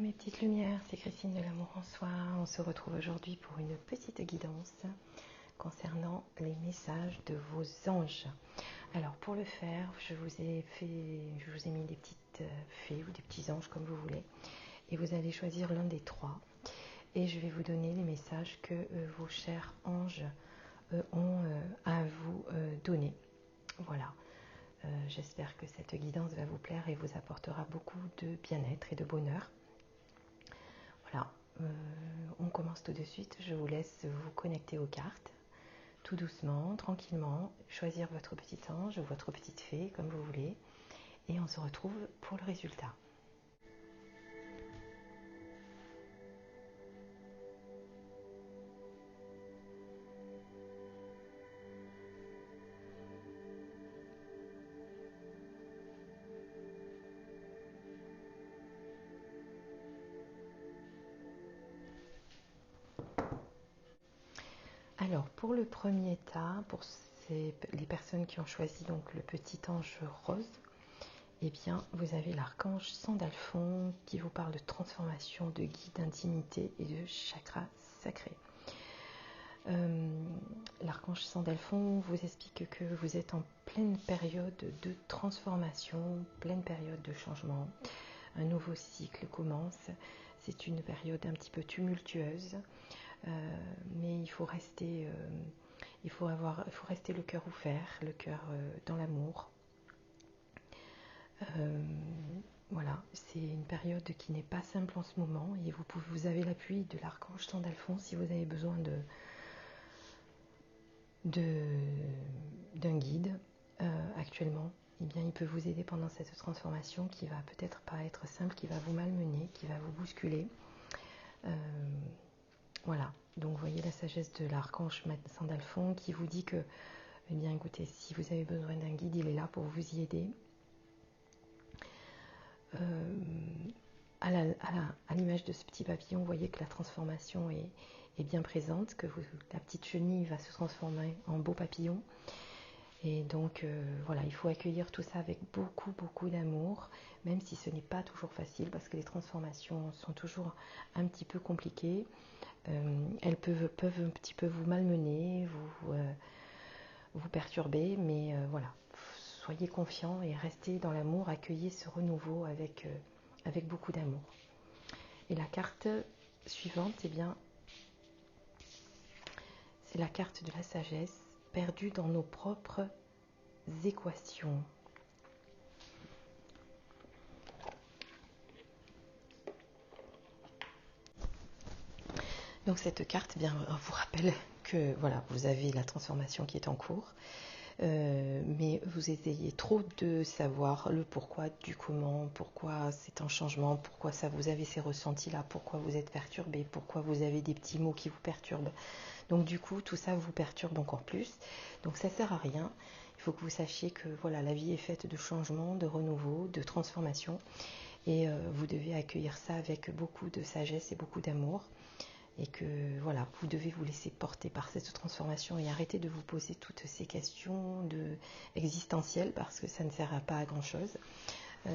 mes petites lumières, c'est Christine de l'amour en soi. On se retrouve aujourd'hui pour une petite guidance concernant les messages de vos anges. Alors pour le faire, je vous ai mis des petites fées ou des petits anges comme vous voulez. Et vous allez choisir l'un des trois. Et je vais vous donner les messages que vos chers anges ont à vous donner. Voilà. J'espère que cette guidance va vous plaire et vous apportera beaucoup de bien-être et de bonheur. Voilà, on commence tout de suite. Je vous laisse vous connecter aux cartes, tout doucement, tranquillement, choisir votre petit ange ou votre petite fée, comme vous voulez. Et on se retrouve pour le résultat. Alors, pour le premier tas, pour les personnes qui ont choisi donc le petit ange rose, eh bien, vous avez l'archange Sandalphon qui vous parle de transformation, de guide, d'intimité et de chakra sacré. L'archange Sandalphon vous explique que vous êtes en pleine période de transformation, pleine période de changement. Un nouveau cycle commence. C'est une période un petit peu tumultueuse. Mais il faut rester le cœur ouvert, le cœur dans l'amour. Voilà, c'est une période qui n'est pas simple en ce moment et vous avez l'appui de l'archange Sandalphon si vous avez besoin d'un guide actuellement. Eh bien, il peut vous aider pendant cette transformation qui va peut-être pas être simple, qui va vous malmener, qui va vous bousculer. Voilà, donc vous voyez la sagesse de l'archange Sandalphon qui vous dit que, eh bien écoutez, si vous avez besoin d'un guide, il est là pour vous y aider. À l'image de ce petit papillon, vous voyez que la transformation est bien présente, que la petite chenille va se transformer en beau papillon. Et donc voilà, il faut accueillir tout ça avec beaucoup d'amour, même si ce n'est pas toujours facile parce que les transformations sont toujours un petit peu compliquées. Elles peuvent un petit peu vous malmener, vous perturber, mais voilà, soyez confiants et restez dans l'amour, accueillez ce renouveau avec beaucoup d'amour. Et la carte suivante, eh bien, c'est la carte de la sagesse, perdue dans nos propres équations. Donc cette carte bien, vous rappelle que voilà, vous avez la transformation qui est en cours, mais vous essayez trop de savoir le pourquoi du comment, pourquoi c'est un changement, pourquoi ça vous avez ces ressentis-là, pourquoi vous êtes perturbé, pourquoi vous avez des petits mots qui vous perturbent. Donc du coup, tout ça vous perturbe encore plus. Donc ça ne sert à rien. Il faut que vous sachiez que voilà, la vie est faite de changements, de renouveau, de transformation. Et vous devez accueillir ça avec beaucoup de sagesse et beaucoup d'amour. Et que voilà, vous devez vous laisser porter par cette transformation et arrêter de vous poser toutes ces questions existentielles parce que ça ne sert pas à grand chose.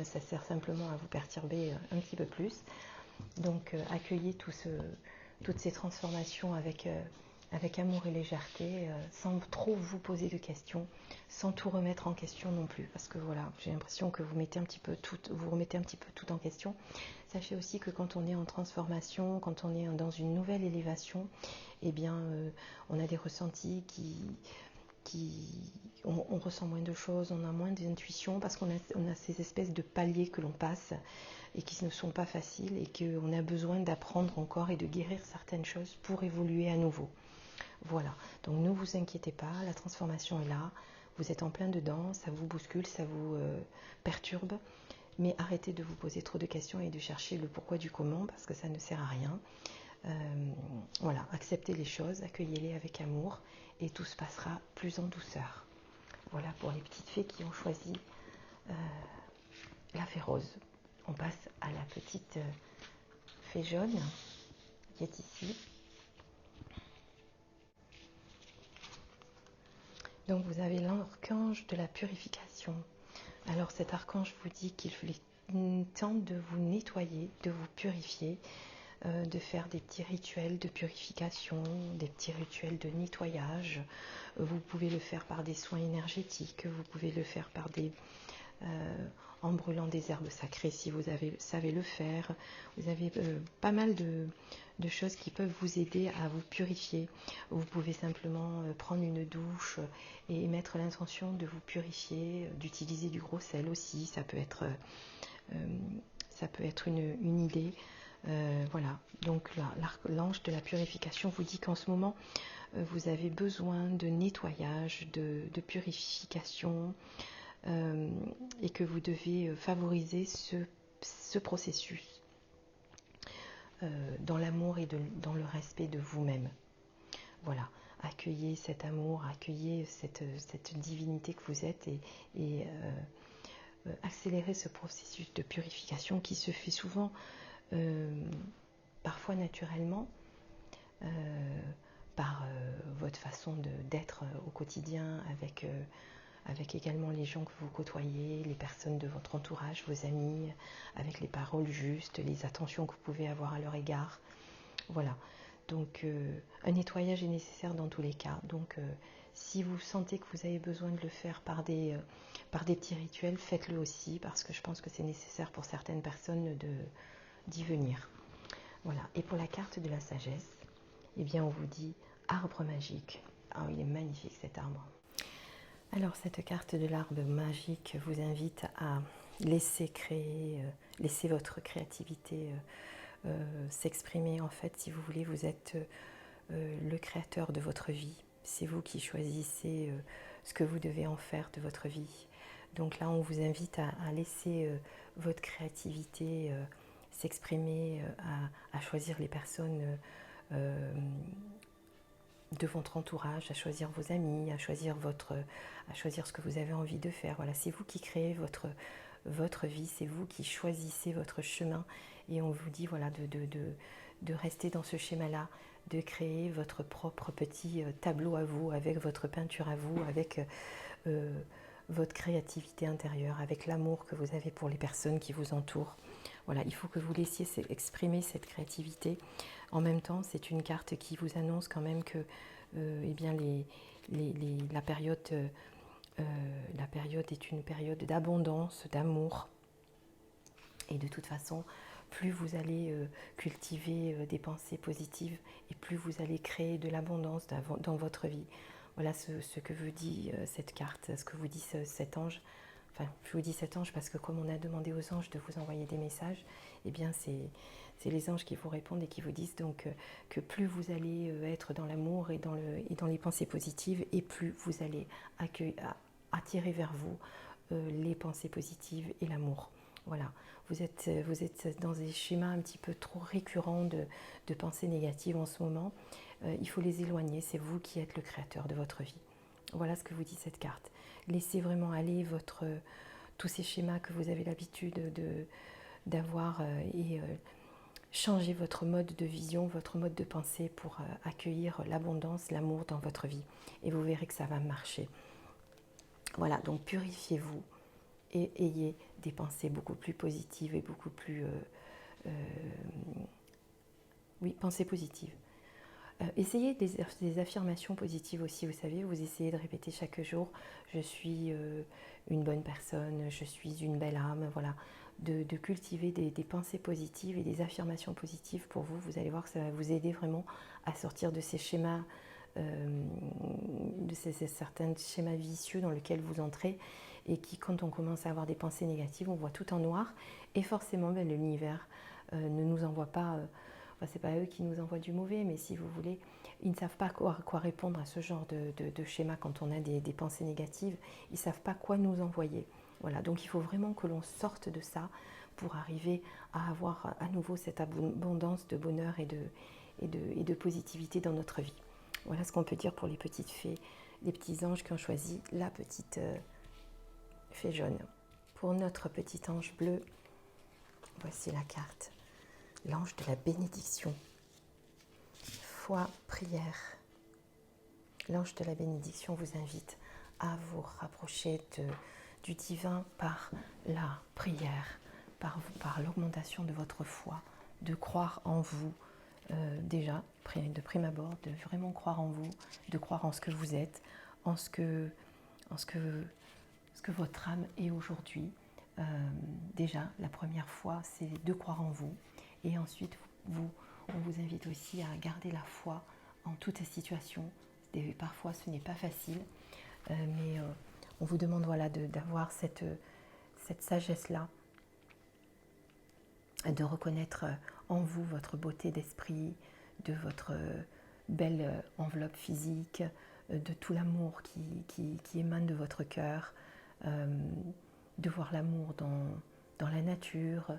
Ça sert simplement à vous perturber un petit peu plus. Donc accueillez toutes ces transformations avec amour et légèreté, sans trop vous poser de questions, sans tout remettre en question non plus, parce que voilà, j'ai l'impression que vous remettez un petit peu tout en question. Sachez aussi que quand on est en transformation, quand on est dans une nouvelle élévation, eh bien, on a des ressentis on ressent moins de choses, on a moins d'intuition, parce qu'on a ces espèces de paliers que l'on passe et qui ne sont pas faciles et qu'on a besoin d'apprendre encore et de guérir certaines choses pour évoluer à nouveau. Voilà, donc ne vous inquiétez pas, la transformation est là, vous êtes en plein dedans, ça vous bouscule, ça vous perturbe, mais arrêtez de vous poser trop de questions et de chercher le pourquoi du comment, parce que ça ne sert à rien. Voilà, acceptez les choses, accueillez-les avec amour, et tout se passera plus en douceur. Voilà pour les petites fées qui ont choisi la fée rose. On passe à la petite fée jaune qui est ici. Donc vous avez l'archange de la purification. Alors cet archange vous dit qu'il tente de vous nettoyer, de vous purifier, de faire des petits rituels de purification, des petits rituels de nettoyage. Vous pouvez le faire par des soins énergétiques, vous pouvez le faire par en brûlant des herbes sacrées si vous savez le faire. Vous avez pas mal de choses qui peuvent vous aider à vous purifier. Vous pouvez simplement prendre une douche et mettre l'intention de vous purifier, d'utiliser du gros sel aussi, ça peut être une idée. Voilà, donc l'ange de la purification vous dit qu'en ce moment, vous avez besoin de nettoyage, de purification, et que vous devez favoriser ce processus dans l'amour et dans le respect de vous-même. Voilà, accueillez cet amour, accueillez cette divinité que vous êtes et accélérez ce processus de purification qui se fait souvent, parfois naturellement, par votre façon d'être au quotidien avec également les gens que vous côtoyez, les personnes de votre entourage, vos amis, avec les paroles justes, les attentions que vous pouvez avoir à leur égard. Voilà, donc un nettoyage est nécessaire dans tous les cas. Donc si vous sentez que vous avez besoin de le faire par des petits rituels, faites-le aussi, parce que je pense que c'est nécessaire pour certaines personnes d'y venir. Voilà, et pour la carte de la sagesse, eh bien on vous dit arbre magique. Ah, il est magnifique cet arbre. Alors cette carte de l'arbre magique vous invite à laisser créer, laisser votre créativité s'exprimer. En fait, si vous voulez, vous êtes le créateur de votre vie. C'est vous qui choisissez ce que vous devez en faire de votre vie. Donc là, on vous invite à laisser votre créativité s'exprimer, à choisir les personnes de votre entourage, à choisir vos amis, à choisir ce que vous avez envie de faire. Voilà, c'est vous qui créez votre vie, c'est vous qui choisissez votre chemin, et on vous dit voilà de rester dans ce schéma-là, de créer votre propre petit tableau à vous, avec votre peinture à vous, avec votre créativité intérieure, avec l'amour que vous avez pour les personnes qui vous entourent. Voilà, il faut que vous laissiez exprimer cette créativité. En même temps, c'est une carte qui vous annonce quand même que eh bien la période est une période d'abondance, d'amour. Et de toute façon, plus vous allez cultiver des pensées positives, et plus vous allez créer de l'abondance dans votre vie. Voilà ce que vous dit cette carte, ce que vous dit cet ange. Enfin, je vous dis cet ange parce que comme on a demandé aux anges de vous envoyer des messages, eh bien c'est les anges qui vous répondent et qui vous disent donc que plus vous allez être dans l'amour et dans les pensées positives, et plus vous allez attirer vers vous les pensées positives et l'amour. Voilà, vous êtes dans des schémas un petit peu trop récurrents de pensées négatives en ce moment. Il faut les éloigner, c'est vous qui êtes le créateur de votre vie. Voilà ce que vous dit cette carte. Laissez vraiment aller tous ces schémas que vous avez l'habitude d'avoir et changez votre mode de vision, votre mode de pensée pour accueillir l'abondance, l'amour dans votre vie. Et vous verrez que ça va marcher. Voilà, donc purifiez-vous et ayez des pensées beaucoup plus positives et beaucoup plus... pensées positives. Essayez des affirmations positives aussi, vous savez, vous essayez de répéter chaque jour « je suis une bonne personne, je suis une belle âme », voilà, de cultiver des pensées positives et des affirmations positives pour vous. Vous allez voir que ça va vous aider vraiment à sortir de ces schémas, de certains schémas vicieux dans lesquels vous entrez, et qui, quand on commence à avoir des pensées négatives, on voit tout en noir, et forcément l'univers ne nous envoie pas... c'est pas eux qui nous envoient du mauvais, mais si vous voulez, ils ne savent pas quoi répondre à ce genre de schéma quand on a des pensées négatives. Ils ne savent pas quoi nous envoyer. Voilà, donc il faut vraiment que l'on sorte de ça pour arriver à avoir à nouveau cette abondance de bonheur et de positivité dans notre vie. Voilà ce qu'on peut dire pour les petites fées, les petits anges qui ont choisi la petite fée jaune. Pour notre petit ange bleu, voici la carte. L'ange de la bénédiction. Foi, prière. L'ange de la bénédiction vous invite à vous rapprocher du divin par la prière, par l'augmentation de votre foi, de croire en vous, déjà, de prime abord, de vraiment croire en vous, de croire en ce que vous êtes, en ce que votre âme est aujourd'hui. Déjà, la première fois, c'est de croire en vous. Et ensuite, on vous invite aussi à garder la foi en toutes les situations. Et parfois, ce n'est pas facile, mais on vous demande d'avoir cette sagesse-là, de reconnaître en vous votre beauté d'esprit, de votre belle enveloppe physique, de tout l'amour qui émane de votre cœur, de voir l'amour dans la nature,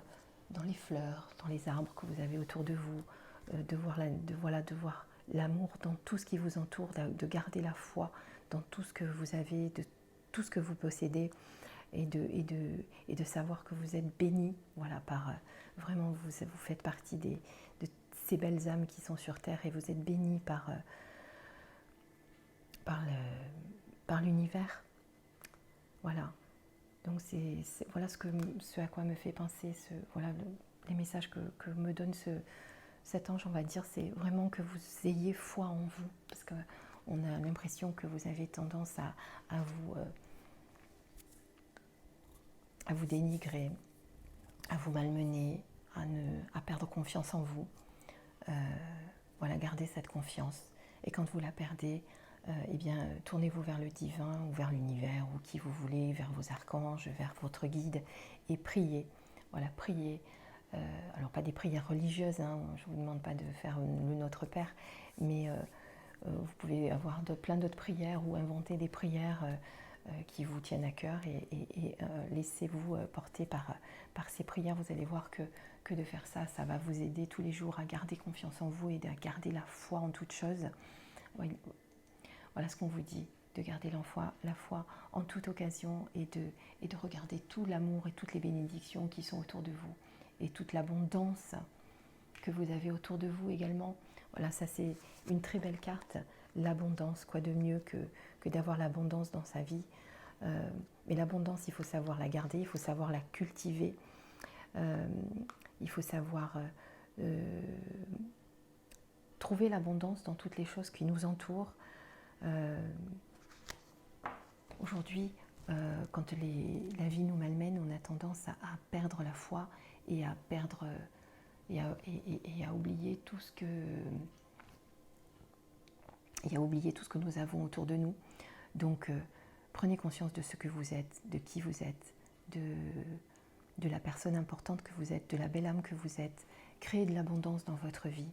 dans les fleurs, dans les arbres que vous avez autour de vous, de voir l'amour dans tout ce qui vous entoure, de garder la foi dans tout ce que vous avez, de tout ce que vous possédez, et de savoir que vous êtes bénis, voilà, vraiment vous faites partie de ces belles âmes qui sont sur terre, et vous êtes bénis par l'univers. Voilà. Donc voilà ce à quoi me fait penser les messages que me donne cet ange, on va dire, c'est vraiment que vous ayez foi en vous, parce qu'on a l'impression que vous avez tendance à vous dénigrer, à vous malmener, à perdre confiance en vous. Voilà, gardez cette confiance. Et quand vous la perdez, tournez-vous vers le divin ou vers l'univers ou qui vous voulez, vers vos archanges, vers votre guide, et priez. Voilà, priez. Alors pas des prières religieuses, hein, je ne vous demande pas de faire le Notre Père, mais vous pouvez avoir plein d'autres prières ou inventer des prières qui vous tiennent à cœur, et laissez-vous porter par ces prières. Vous allez voir que de faire ça, ça va vous aider tous les jours à garder confiance en vous et à garder la foi en toute chose. Voilà ce qu'on vous dit, de garder la foi en toute occasion, et de regarder tout l'amour et toutes les bénédictions qui sont autour de vous, et toute l'abondance que vous avez autour de vous également. Voilà, ça c'est une très belle carte, l'abondance. Quoi de mieux que d'avoir l'abondance dans sa vie. Mais l'abondance, il faut savoir la garder, il faut savoir la cultiver, il faut savoir trouver l'abondance dans toutes les choses qui nous entourent. Aujourd'hui, quand la vie nous malmène, on a tendance à perdre la foi et à perdre et à oublier tout ce que nous avons autour de nous. Donc prenez conscience de ce que vous êtes, de qui vous êtes, de la personne importante que vous êtes, de la belle âme que vous êtes. Créez de l'abondance dans votre vie,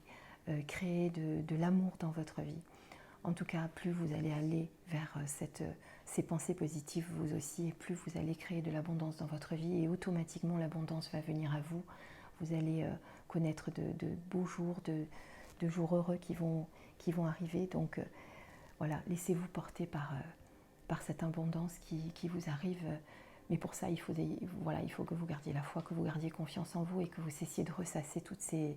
créez de l'amour dans votre vie. En tout cas, plus vous allez aller vers ces pensées positives vous aussi, et plus vous allez créer de l'abondance dans votre vie, et automatiquement l'abondance va venir à vous. Vous allez connaître de beaux jours, de jours heureux qui vont arriver. Donc voilà, laissez-vous porter par cette abondance qui vous arrive. Mais pour ça, il faut que vous gardiez la foi, que vous gardiez confiance en vous, et que vous cessiez de ressasser toutes ces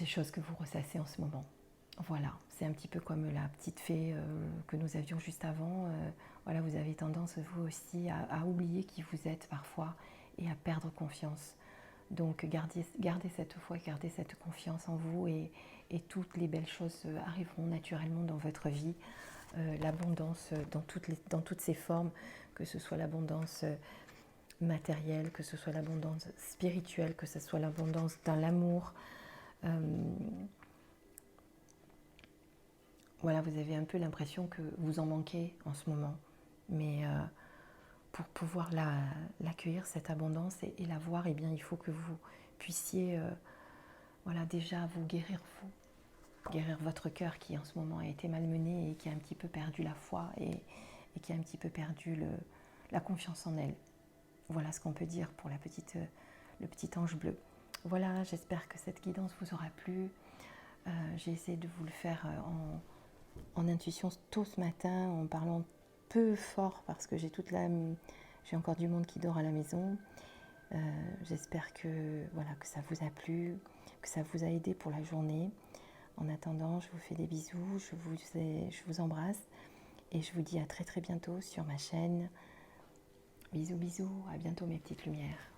choses que vous ressassez en ce moment. Voilà, c'est un petit peu comme la petite fée que nous avions juste avant. Voilà, vous avez tendance, vous aussi, à oublier qui vous êtes parfois, et à perdre confiance. Donc gardez cette foi, gardez cette confiance en vous, et toutes les belles choses arriveront naturellement dans votre vie. L'abondance dans toutes ses formes, que ce soit l'abondance matérielle, que ce soit l'abondance spirituelle, que ce soit l'abondance dans l'amour. Voilà, vous avez un peu l'impression que vous en manquez en ce moment, mais pour pouvoir l'accueillir, cette abondance, et la voir, eh bien, il faut que vous puissiez déjà vous guérir votre cœur qui en ce moment a été malmené, et qui a un petit peu perdu la foi, et qui a un petit peu perdu la confiance en elle. Voilà ce qu'on peut dire pour le petit ange bleu. Voilà, j'espère que cette guidance vous aura plu. J'ai essayé de vous le faire en intuition tôt ce matin, en parlant peu fort, parce que j'ai encore du monde qui dort à la maison. J'espère que ça vous a plu, que ça vous a aidé pour la journée. En attendant, je vous fais des bisous, je vous embrasse, et je vous dis à très très bientôt sur ma chaîne. Bisous, bisous, à bientôt mes petites lumières.